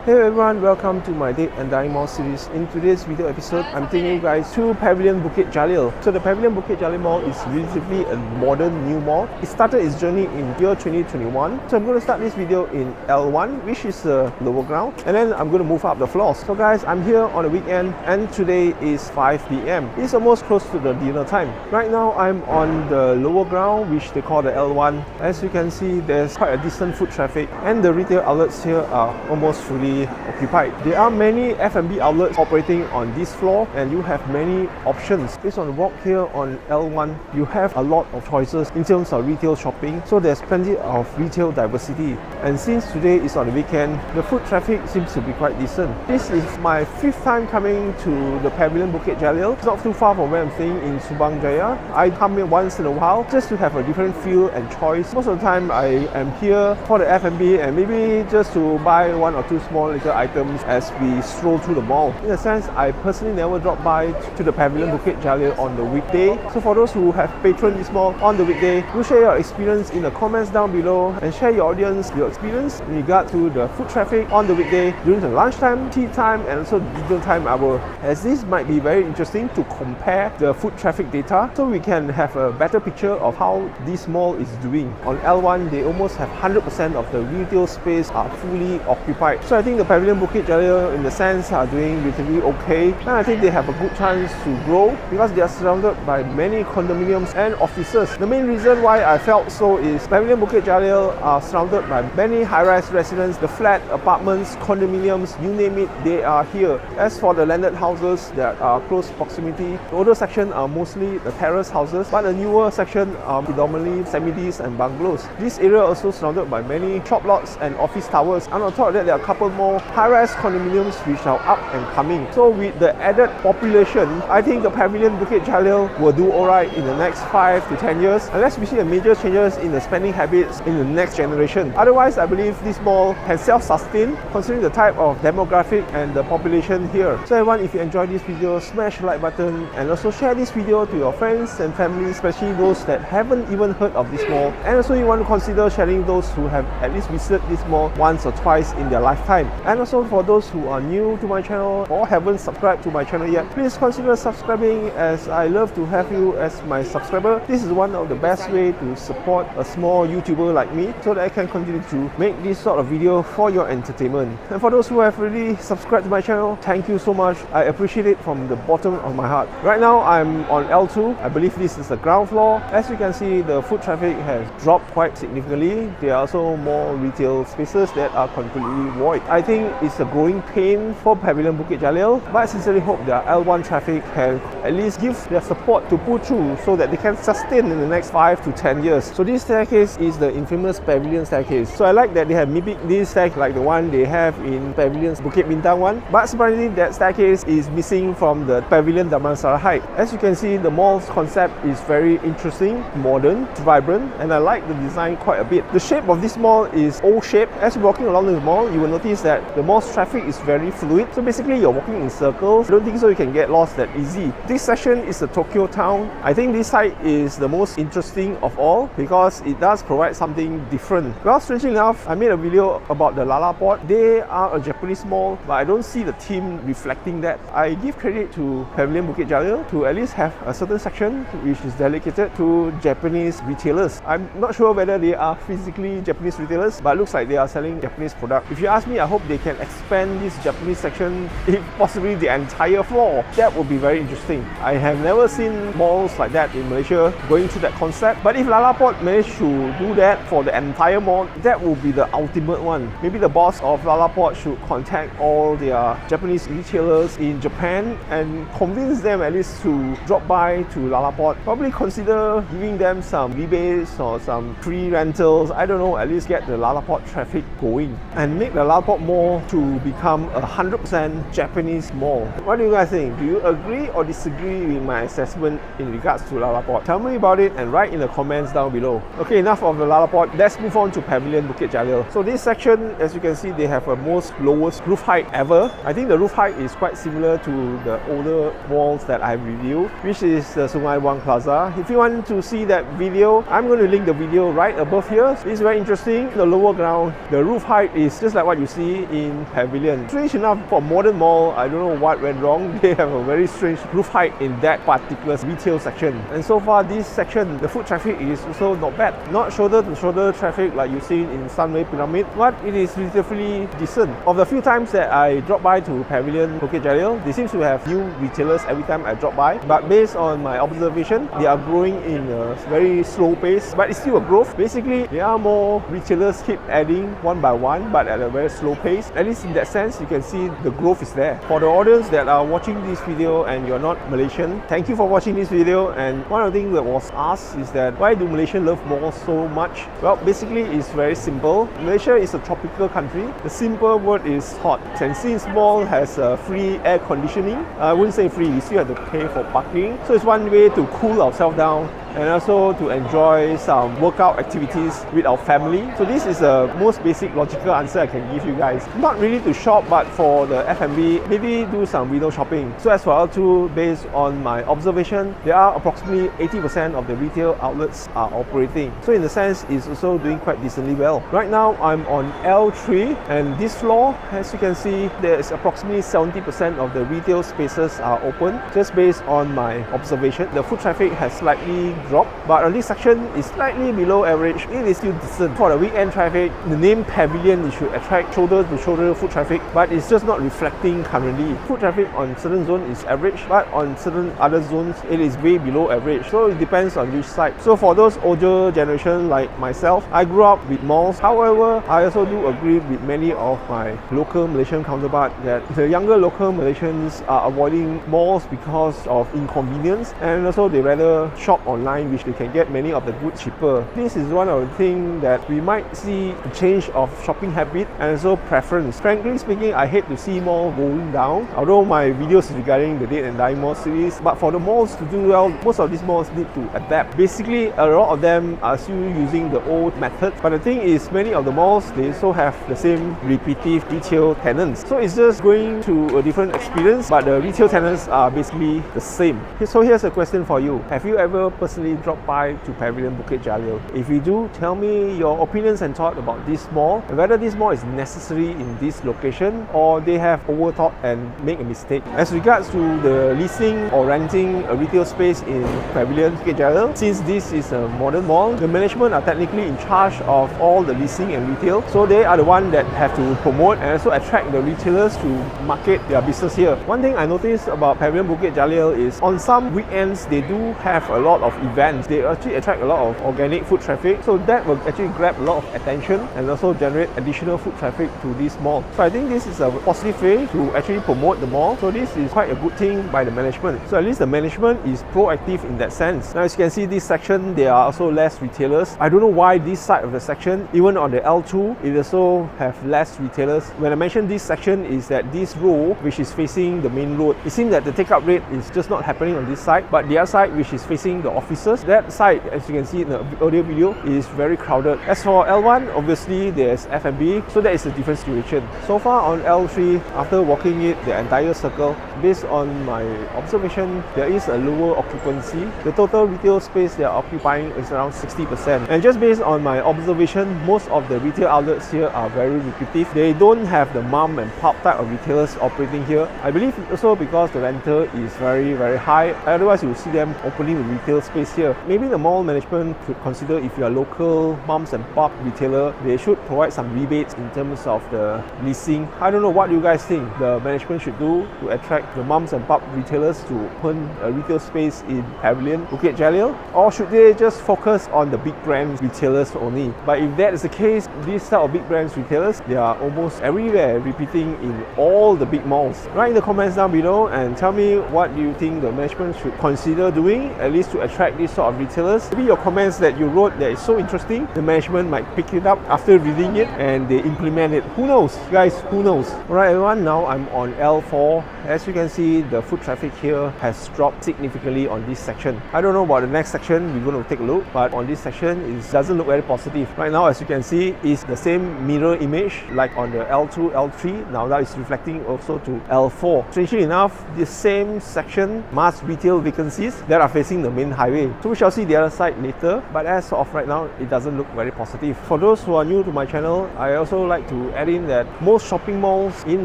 Hey everyone, welcome to my Date and Dining Mall series. In today's video episode, I'm taking you guys to Pavilion Bukit Jalil. So the Pavilion Bukit Jalil Mall is relatively a modern new mall. It started its journey in year 2021. So I'm going to start this video in L1, which is the lower ground, and then I'm going to move up the floors. So guys, I'm here on a weekend and today is 5 p.m. It's almost close to the dinner time. Right now I'm on the lower ground, which they call the L1. As you can see, there's quite a decent foot traffic and the retail outlets here are almost fully occupied. There are many F&B outlets operating on this floor and you have many options. Based on the walk here on L1, you have a lot of choices in terms of retail shopping, so there's plenty of retail diversity. And since today is on the weekend, the foot traffic seems to be quite decent. This is my 5th time coming to the Pavilion Bukit Jalil. It's not too far from where I'm staying in Subang Jaya. I come here once in a while just to have a different feel and choice. Most of the time I am here for the F&B and maybe just to buy one or two small little items as we stroll through the mall. In a sense, I personally never drop by to the Pavilion Bukit Jalil on the weekday. So for those who have patroned this mall on the weekday, do share your experience in the comments down below and share your audience, your experience in regard to the foot traffic on the weekday during the lunchtime, tea time and also dinner time hour, as this might be very interesting to compare the foot traffic data so we can have a better picture of how this mall is doing. On L1, they almost have 100% of the retail space are fully occupied. So I think the Pavilion Bukit Jalil in the sense are doing relatively okay, and I think they have a good chance to grow because they are surrounded by many condominiums and offices. The main reason why I felt so is Pavilion Bukit Jalil are surrounded by many high-rise residents, the flat, apartments, condominiums, you name it, they are here. As for the landed houses that are close proximity, the older section are mostly the terrace houses, but the newer section are predominantly semi-Ds and bungalows. This area also surrounded by many shop lots and office towers, and on top of that there are a couple more high-rise condominiums which are up and coming. So with the added population, I think the Pavilion Bukit Jalil will do alright in the next 5 to 10 years unless we see a major changes in the spending habits in the next generation. Otherwise, I believe this mall can self-sustain considering the type of demographic and the population here. So everyone, if you enjoyed this video, smash the like button and also share this video to your friends and family, especially those that haven't even heard of this mall. And also you want to consider sharing those who have at least visited this mall once or twice in their lifetime. And also for those who are new to my channel or haven't subscribed to my channel yet, please consider subscribing, as I love to have you as my subscriber. This is one of the best way to support a small YouTuber like me so that I can continue to make this sort of video for your entertainment. And for those who have already subscribed to my channel, thank you so much. I appreciate it from the bottom of my heart. Right now I'm on L2. I believe this is the ground floor. As you can see, the foot traffic has dropped quite significantly. There are also more retail spaces that are completely void. I think it's a growing pain for Pavilion Bukit Jalil, but I sincerely hope their L1 traffic can at least give their support to pull through so that they can sustain in the next 5 to 10 years. So this staircase is the infamous Pavilion staircase. So I like that they have mimicked this staircase like the one they have in Pavilion's Bukit Bintang one, but surprisingly that staircase is missing from the Pavilion Damansara height. As you can see, the mall's concept is very interesting, modern, vibrant, and I like the design quite a bit. The shape of this mall is O-shaped. As you're walking along the mall, you will notice that the mall's traffic is very fluid. So basically you're walking in circles. I don't think so you can get lost that easy. This section is the Tokyo town. I think this side is the most interesting of all because it does provide something different. Well, strangely enough, I made a video about the Lala Port. They are a Japanese mall, but I don't see the theme reflecting that. I give credit to Pavilion Bukit Jalil to at least have a certain section which is dedicated to Japanese retailers. I'm not sure whether they are physically Japanese retailers, but it looks like they are selling Japanese products. If you ask me, I hope they can expand this Japanese section, if possibly the entire floor. That would be very interesting. I have never seen malls like that in Malaysia going through that concept, but if Lala Port managed to do that for the entire mall, that would be the ultimate one. Maybe the boss of Lala Port should contact all their Japanese retailers in Japan and convince them at least to drop by to Lala Port. Probably consider giving them some rebates or some free rentals. I don't know, at least get the Lala Port traffic going and make the Lala Port mall to become a 100% Japanese mall. What do you guys think? Do you agree or disagree with my assessment in regards to Lala Port? Tell me about it and write in the comments down below. Okay, enough of the Lala Port. Let's move on to Pavilion Bukit Jalil. So this section, as you can see, they have a most lowest roof height ever. I think the roof height is quite similar to the older malls that I've reviewed, which is the Sungai Buang Plaza. If you want to see that video, I'm going to link the video right above here. It's very interesting. The lower ground, the roof height is just like what you see see in Pavilion. Strange enough, for modern mall, I don't know what went wrong. They have a very strange roof height in that particular retail section. And so far, this section, the foot traffic is also not bad. Not shoulder to shoulder traffic like you see in Sunway Pyramid, but it is relatively decent. Of the few times that I drop by to Pavilion Bukit Jalil, they seem to have new retailers every time I drop by. But based on my observation, they are growing in a very slow pace, but it's still a growth. Basically, there are more retailers keep adding one by one, but at a very slow pace. At least in that sense, you can see the growth is there. For the audience that are watching this video and you're not Malaysian, thank you for watching this video. And one of the things that was asked is that why do Malaysians love malls so much? Well, basically it's very simple. Malaysia is a tropical country. The simple word is hot. And since mall has free air conditioning, I wouldn't say free, we still have to pay for parking. So it's one way to cool ourselves down and also to enjoy some workout activities with our family. So this is the most basic logical answer I can give you guys. Not really to shop, but for the F&B, maybe do some window shopping. So as for L2, based on my observation, there are approximately 80% of the retail outlets are operating. So in the sense, it's also doing quite decently well. Right now, I'm on L3, and this floor, as you can see, there is approximately 70% of the retail spaces are open. Just based on my observation, the foot traffic has slightly dropped, but on this section is slightly below average. It is still decent. For the weekend traffic, the name Pavilion, it should attract shoulder to shoulder foot traffic, but it's just not reflecting currently. Foot traffic on certain zones is average, but on certain other zones, it is way below average. So it depends on which side. So for those older generation like myself, I grew up with malls. However, I also do agree with many of my local Malaysian counterparts that the younger local Malaysians are avoiding malls because of inconvenience, and also they rather shop online, which they can get many of the goods cheaper. This is one of the things that we might see a change of shopping habit and also preference. Frankly speaking, I hate to see mall going down, although my videos regarding the Date and Dine Mall series. But for the malls to do well, most of these malls need to adapt. Basically, a lot of them are still using the old method, but the thing is, many of the malls, they also have the same repetitive retail tenants. So it's just going to a different experience, but the retail tenants are basically the same. So here's a question for you. Have you ever personally dropped by to Pavilion Bukit Jalil? If you do, tell me your opinions and thoughts about this mall, and whether this mall is necessary in this location or they have overthought and make a mistake. As regards to the leasing or renting a retail space in Pavilion Bukit Jalil, since this is a modern mall, the management are technically in charge of all the leasing and retail, so they are the one that have to promote and also attract the retailers to market their business here. One thing I noticed about Pavilion Bukit Jalil is on some weekends they do have a lot of events. They actually attract a lot of organic foot traffic, so that will actually grab a lot of attention and also generate additional foot traffic to this mall. So I think this is a positive way to actually promote the mall. So this is quite a good thing by the management. So at least the management is proactive in that sense. Now as you can see, this section, there are also less retailers. I don't know why this side of the section, even on the L2, it also have less retailers. When I mention this section, is that this row, which is facing the main road, it seems that the take-up rate is just not happening on this side, but the other side, which is facing the offices, that side, as you can see in the earlier video, is very crowded. As for L1, obviously there's F&B, so that is a different situation. So far on L3, after walking it the entire circle, based on my observation, there is a lower occupancy. The total retail space they are occupying is around 60%. And just based on my observation, most of the retail outlets here are very repetitive. They don't have the mom and pop type of retailers operating here. I believe also because the rental is very high. Otherwise, you will see them opening the retail space here. Maybe the mall management could consider, if you are local moms and pop retailer, they should provide some rebates in terms of the leasing. I don't know what you guys think the management should do to attract the moms and pop retailers to open a retail space in Pavilion Bukit Jalil, or should they just focus on the big brands retailers only? But if that is the case, these type of big brands retailers, they are almost everywhere, repeating in all the big malls. Write in the comments down below and tell me what do you think the management should consider doing, at least to attract these sort of retailers. Maybe your comments that you wrote that is so interesting, the management might pick it up after reading it and they implement it. Who knows? Guys, who knows? Alright everyone, now I'm on L4. As you can see, the foot traffic here has dropped significantly on this section. I don't know about the next section, we're going to take a look, but on this section, it doesn't look very positive. Right now, as you can see, it's the same mirror image like on the L2, L3. Now that is reflecting also to L4. Strangely enough, the same section, mass retail vacancies that are facing the main highway way. So we shall see the other side later, but as of right now, it doesn't look very positive. For those who are new to my channel, I also like to add in that most shopping malls in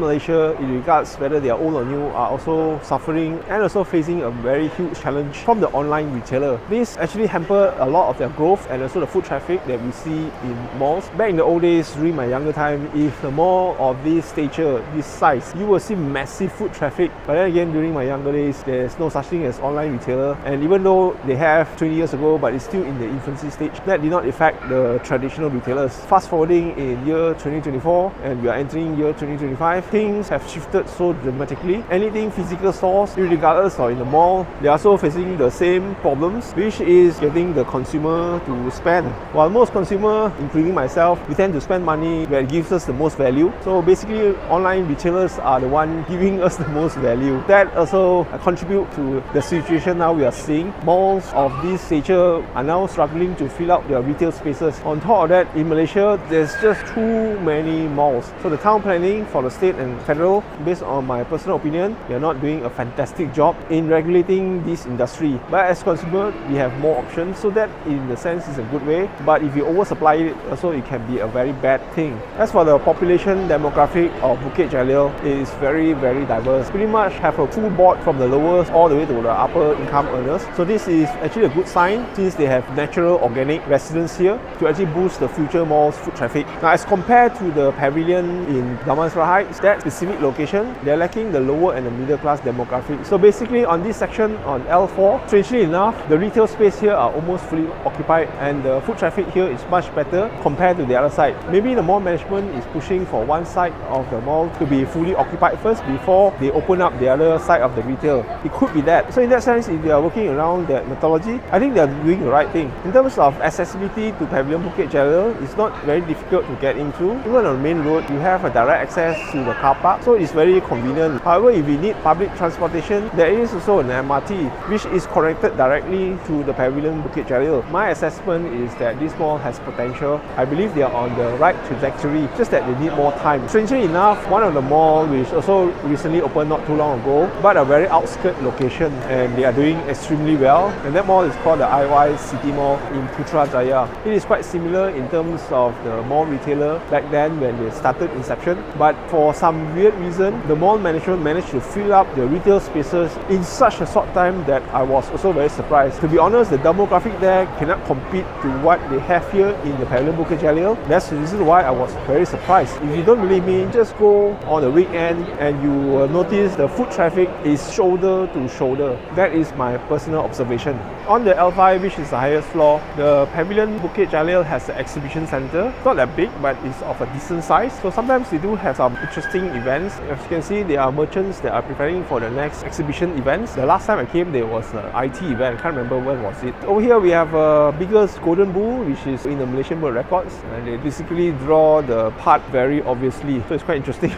Malaysia, in regards whether they are old or new, are also suffering and also facing a very huge challenge from the online retailer. This actually hamper a lot of their growth and also the foot traffic that we see in malls. Back in the old days, during my younger time, if the mall of this stature, this size, you will see massive foot traffic. But then again, during my younger days, there's no such thing as online retailer, and even though they have 20 years ago, but it's still in the infancy stage, that did not affect the traditional retailers. Fast forwarding in year 2024 and we are entering year 2025, things have shifted so dramatically. Anything physical stores, regardless or in the mall, they are also facing the same problems, which is getting the consumer to spend. While most consumer, including myself, we tend to spend money where it gives us the most value. So basically, online retailers are the one giving us the most value. That also contribute to the situation now we are seeing. Malls of this stature are now struggling to fill up their retail spaces. On top of that, in Malaysia, there's just too many malls. So the town planning for the state and federal, based on my personal opinion, they are not doing a fantastic job in regulating this industry. But as consumers, we have more options, so that in the sense is a good way. But if you oversupply it, also it can be a very bad thing. As for the population demographic of Bukit Jalil, it is very diverse. Pretty much have a full board from the lowest all the way to the upper income earners. So this is actually a good sign, since they have natural organic residents here to actually boost the future mall's foot traffic. Now, as compared to the Pavilion in Damansara Heights, that specific location, they're lacking the lower and the middle class demographic. So basically on this section on L4, strangely enough, the retail space here are almost fully occupied and the foot traffic here is much better compared to the other side. Maybe the mall management is pushing for one side of the mall to be fully occupied first before they open up the other side of the retail. It could be that. So in that sense, if they are working around that methodology, I think they are doing the right thing. In terms of accessibility to Pavilion Bukit Jalil, it's not very difficult to get into. Even on the main road, you have a direct access to the car park, so it's very convenient. However, if you need public transportation, there is also an MRT, which is connected directly to the Pavilion Bukit Jalil. My assessment is that this mall has potential. I believe they are on the right trajectory, just that they need more time. Strangely enough, one of the malls which also recently opened not too long ago, but a very outskirt location, and they are doing extremely well. And that mall is called the IY City Mall in Putrajaya. It is quite similar in terms of the mall retailer back then when they started inception, but for some weird reason, the mall management managed to fill up the retail spaces in such a short time that I was also very surprised. To be honest, the demographic there cannot compete to what they have here in the Pavilion Bukit Jalil. That's the reason why I was very surprised. If you don't believe me, just go on the weekend and you will notice the foot traffic is shoulder to shoulder. That is my personal observation. On the L5, which is the highest floor, the Pavilion Bukit Jalil has the exhibition center. It's not that big, but it's of a decent size. So sometimes they do have some interesting events. As you can see, there are merchants that are preparing for the next exhibition events. The last time I came, there was an IT event. I can't remember when was it. Over here, we have a biggest golden bull, which is in the Malaysian World Records. And they basically draw the part very obviously. So it's quite interesting.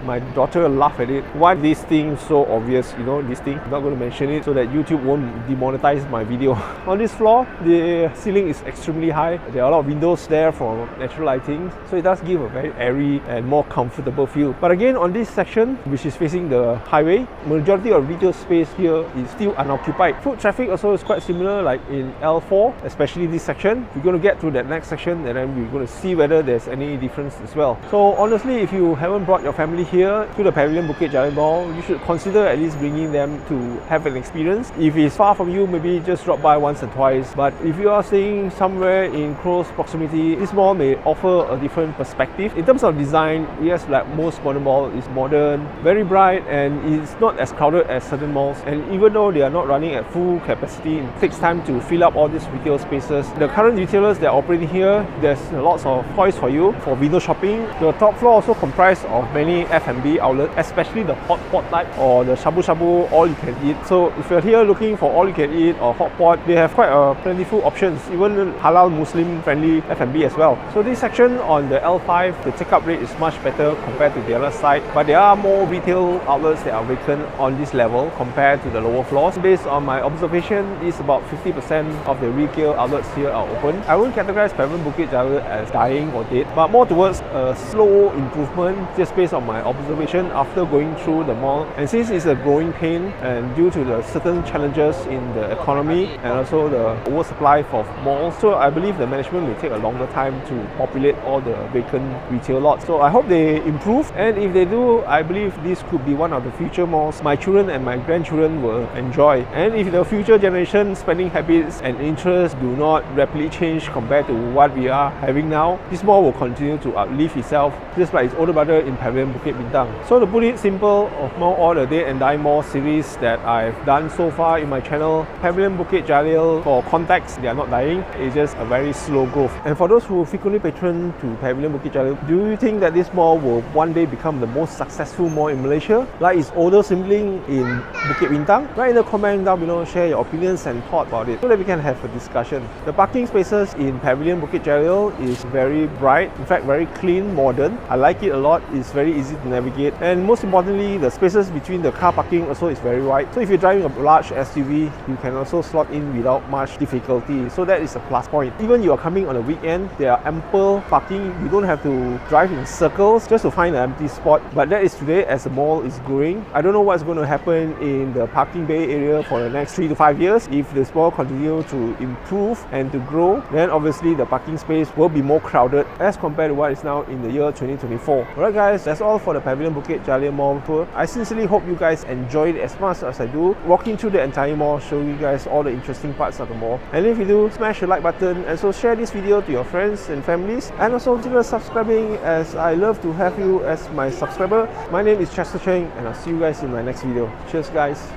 My daughter laughed at it. Why this thing so obvious? You know, this thing. I'm not going to mention it so that YouTube won't demonetize my video. On this floor, the ceiling is extremely high. There are a lot of windows there for natural lighting, so it does give a very airy and more comfortable feel. But again, on this section, which is facing the highway, majority of retail space here is still unoccupied. Foot traffic also is quite similar, like in L4, especially this section. We're going to get to that next section and then we're going to see whether there's any difference as well. So honestly, if you haven't brought your family here to the Pavilion Bukit Jalil Mall, you should consider at least bringing them to have an experience. If it's far from you, maybe just drop by once or twice. But if you are staying somewhere in close proximity, this mall may offer a different perspective. In terms of design, yes, like most modern malls, it's modern, very bright, and it's not as crowded as certain malls. And even though they are not running at full capacity, it takes time to fill up all these retail spaces. The current retailers that are operating here, there's lots of choice for you for window shopping. The top floor also comprised of many F&B outlets, especially the hot pot type or the shabu shabu all you can eat. So if you're here looking for all you can eat or hot pot, they have quite a plentiful options, even halal Muslim friendly F&B as well. So this section on the L5, the take-up rate is much better compared to the other side, but there are more retail outlets that are vacant on this level compared to the lower floors. Based on my observation, it's about 50% of the retail outlets here are open. I won't categorize Pavilion Bukit Jalil as dying or dead, but more towards a slow improvement just based on my observation after going through the mall. And since it's a growing pain and due to the certain challenges in the economy and also the oversupply of malls. So I believe the management will take a longer time to populate all the vacant retail lots. So I hope they improve, and if they do, I believe this could be one of the future malls my children and my grandchildren will enjoy. And if the future generation spending habits and interests do not rapidly change compared to what we are having now, this mall will continue to outlive itself, just like its older brother in Pavilion Bukit Bintang. So to put it simple, among all the Day and Die Mall series that I've done so far in my channel, Pavilion Bukit Jalil, for context, they are not dying, it's just a very slow growth. And for those who frequently patron to Pavilion Bukit Jalil, do you think that this mall will one day become the most successful mall in Malaysia, like its older sibling in Bukit Bintang? Write in the comment down below, share your opinions and thoughts about it so that we can have a discussion. The parking spaces in Pavilion Bukit Jalil is very bright, in fact very clean, modern. I like it a lot, it's very easy to navigate, and most importantly, the spaces between the car parking also is very wide. So if you're driving a large SUV, you can also slot in without much difficulty. So that is a plus point. Even you are coming on a weekend, there are ample parking. You don't have to drive in circles just to find an empty spot. But that is today as the mall is growing. I don't know what's going to happen in the parking bay area for the next 3 to 5 years. If this mall continue to improve and to grow, then obviously the parking space will be more crowded as compared to what is now in the year 2024. Alright guys, that's all for the Pavilion Bukit Jalil Mall tour. I sincerely hope you guys enjoyed it as much as I do, walking through the entire mall, showing you guys all the interesting parts of the mall. And if you do, smash the like button, and so share this video to your friends and families, and also consider subscribing, as I love to have you as my subscriber. My name is Chester Cheng, and I'll see you guys in my next video. Cheers guys.